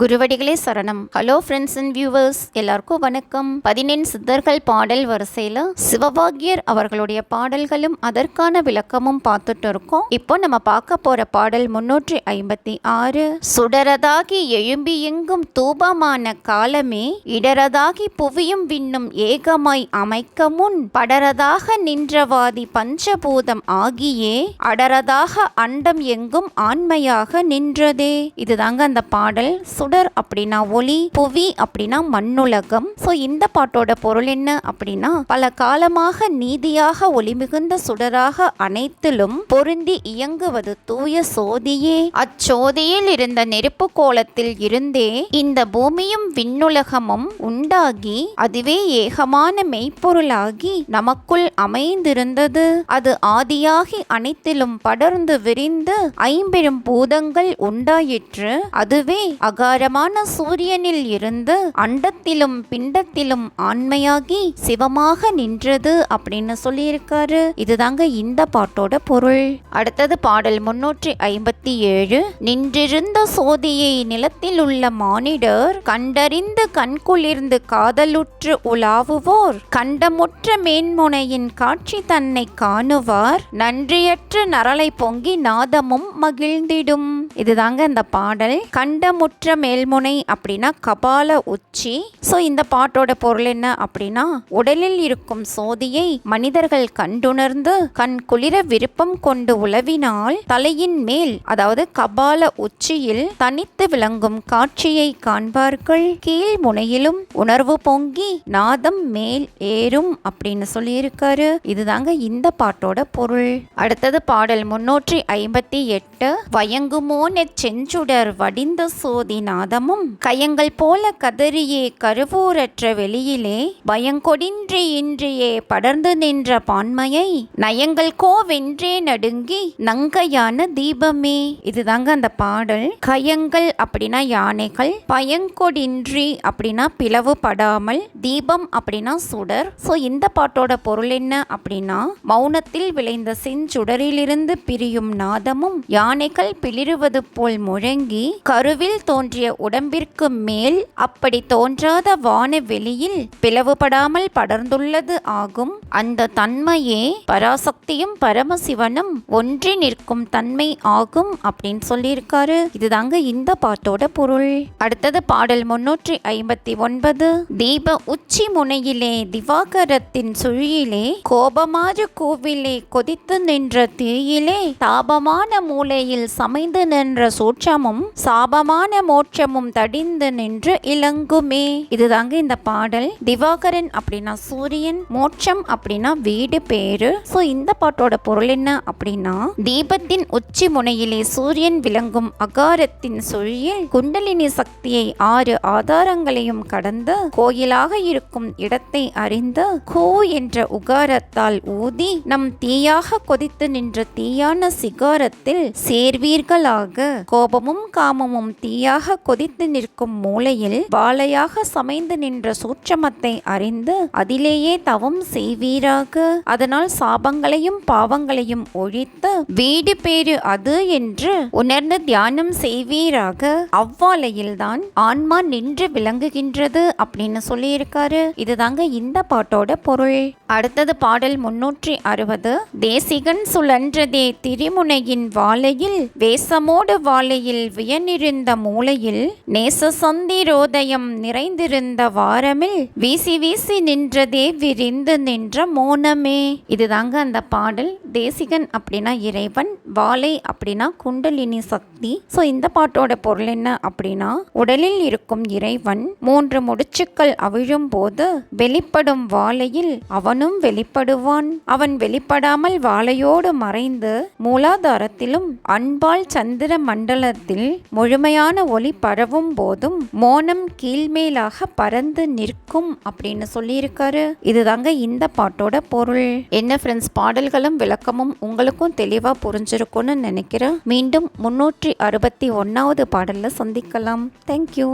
குருவடிகளே சரணம். Hello friends and viewers, எல்லாருக்கும் வணக்கம். 14 சித்தர்கள் பாடல் வரிசையில் சிவபாகியர் அவர்களுடைய பாடல்களும் அதற்கான விளக்கமும் பார்த்துட்டு இருக்கோம். இப்போ நம்ம பார்க்க போற பாடல் 356. சுடரதாகி எழும்பி எங்கும் தூபமான காலமே இடரதாகி புவியும் விண்ணும் ஏகமாய் அமைக்க முன் படரதாக நின்றவாதி பஞ்சபூதம் ஆகியே அடரதாக அண்டம் எங்கும் ஆண்மையாக நின்றதே. இதுதாங்க அந்த பாடல். சுடர் அப்படின்னா ஒளி, புவி அப்படின்னா மண்ணுலகம். சோ இந்த பாட்டோட பொருள் என்ன அப்படின்னா, பல காலமாக நீதியாக ஒளி மிகுந்த சுடராக அனைத்திலும் பொருந்தி இயங்குவது தூய சோதியே. அச்சோதியில் இருந்த நெருப்பு கோலத்தில் இருந்தே இந்த பூமியும் விண்ணுலகமும் உண்டாகி அதுவே ஏகமான மெய்ப்பொருளாகி நமக்குள் அமைந்திருந்தது. அது ஆதியாகி அனைத்திலும் படர்ந்து விரிந்து ஐம்பெரும் பூதங்கள் உண்டாயிற்று. அதுவே அகாரமான சூரியனில் இருந்து அண்டத்திலும் பிண்டத்திலும் ஆண்மையாகி சிவமாக நின்றது அப்படின்னு சொல்லியிருக்காரு. இதுதாங்க இந்த பாட்டோட பொருள். அடுத்தது பாடல் 357. நின்றிருந்த சோதியை நிலத்தில் உள்ள மானிடர் கண்டறிந்து கண்குளிர்ந்து காதலுற்று உலாவுவோர் கண்டமுற்ற மேன்முனையின் காட்சி தன்னை காணுவார் நன்றியற்ற நரலை பொங்கி நாதமும் மகிழ்ந்திடும். இதுதாங்க இந்த பாடல். கண்டமுற்ற மேல்முனை அப்படின்னா கபால உச்சி. சோ இந்த பாட்டோட பொருள் என்ன அப்படின்னா, உடலில் இருக்கும் சோதியை மனிதர்கள் கண்டுணர்ந்து கண் குளிர விருப்பம் கொண்டு உலவினால் தலையின் மேல் அதாவது கபால உச்சியில் தனித்து விளங்கும் காட்சியை காண்பார்கள். கீழ் முனையிலும் உணர்வு பொங்கி நாதம் மேல் ஏறும் அப்படின்னு சொல்லியிருக்காரு. இதுதாங்க இந்த பாட்டோட பொருள். அடுத்தது பாடல் 358. வயங்குமோ நெச்செஞ்சுடர் வடிந்த சோதி நாதமும் கயங்கள் போல கதறியே கருவூரற்ற வெளியிலே பயங்கொடின்றி இன்றியே படர்ந்து நின்ற பான்மையை நயங்கள் கோவென்றே நடுங்கி நங்கையான தீபமே. இதுதாங்க அந்த பாடல். கயங்கள் அப்படின்னா யானைகள், பயங்கொடின்றி அப்படின்னா பிளவுபடாமல், தீபம் அப்படின்னா சுடர். சோ இந்த பாட்டோட பொருள் என்ன அப்படின்னா, மௌனத்தில் விளைந்த செஞ்சுடரிலிருந்து பிரியும் நாதமும் யானைகள் பிளிருவது போல் முழங்கி கருவில் தோன்றிய உடம்பிற்கு மேல் அப்படி தோன்றாத வான வெளியில் பிளவுபடாமல் படர்ந்துள்ளது ஆகும். அந்த தன்மையே பராசக்தியும் பரமசிவனும் ஒன்றி நிற்கும் தன்மை ஆகும் அப்படின்னு சொல்லியிருக்காரு. இதுதாங்க இந்த பாட்டோட பொருள். அடுத்தது பாடல் 359. தீப உச்சி முனையிலே திவாகரத்தின் சுழியிலே கோபமாறு கோவிலே கொதித்து நின்ற தீயிலே தாபமான மூலையில் சமைந்து நின்ற சூட்சமும் சாபமான மோட்சமும் தடிந்து நின்று இலங்குமே. இதுதாங்க இந்த பாடல். திவாகரன் அப்படின்னா சூரியன், மோட்சம் அப்படின்னா வீடு பேரு. சோ இந்த பாட்டோட பொருள் என்ன அப்படின்னா, தீபத்தின் உச்சி முனையிலே சூரியன் விளங்கும் அகாரத்தின் சுழியில் குண்டலினி சக்தியை 6 ஆதாரங்களையும் கடந்து கோயிலாக இருக்கும் இடத்தை அறிந்து கூ என்ற உகாரத்தால் ஊதி நம் தீயாக கொதித்து நின்ற தீயான சிகாரத்தில் சேர்வீர்களாக. கோபமும் காமமும் தீயாக கொதித்து நிற்கும் மூலையில் வாளையாக சமைந்து நின்ற சூட்சமத்தை அறிந்து அதிலேயே தவம் செய்வீராக. அதனால் சாபங்களையும் பாவங்களையும் ஒழித்து வீடு பேரு அது என்று உணர்ந்து தியானம் செய்வீராக. அவ்வாலையில்தான் ஆன்மா நின்று விளங்குகின்றது அப்படின்னு சொல்லியிருக்காரு. இதுதாங்க இந்த பாட்டோட பொருள். அடுத்தது பாடல் 360. தேசிகன் சுழன்றதே திரிமுனையின் வாளையில் வேசமோடு வாளையில் வியனிருந்த மூலையில் நேச சந்திரோதயம் நிறைந்திருந்த வாரமில் வீசி வீசி நின்றதே விரிந்து நின்ற மோனமே. இதுதாங்க அந்த பாடல். தேசிகன் அப்படின்னா இறைவன், வாளை அப்படின்னா குண்டலினி சக்தி. சோ இந்த பாட்டோட பொருள் என்ன அப்படின்னா, உடலில் இருக்கும் இறைவன் 3 முடிச்சுக்கள் அவிழும் போது வெளிப்படும் வாளையில் அவனும் வெளிப்படுவான். அவன் வெளிப்படாமல் வாளையோடு மறைந்து மூலாதாரத்திலும் அன்பால் சந்திர மண்டலத்தில் முழுமையான ஒளி பரவும் போதும் மோனம் கீழ்மேலாக பறந்து நிற்கும் அப்படின்னு சொல்லியிருக்காரு. இதுதாங்க இந்த பாட்டோட பொருள். என்ன ஃப்ரெண்ட்ஸ், பாடல்களும் விளக்கமும் உங்களுக்கும் தெளிவா புரிஞ்சிருக்கும்னு நினைக்கிறேன். மீண்டும் 361வது பாடல்ல சந்திக்கலாம். தேங்க்யூ.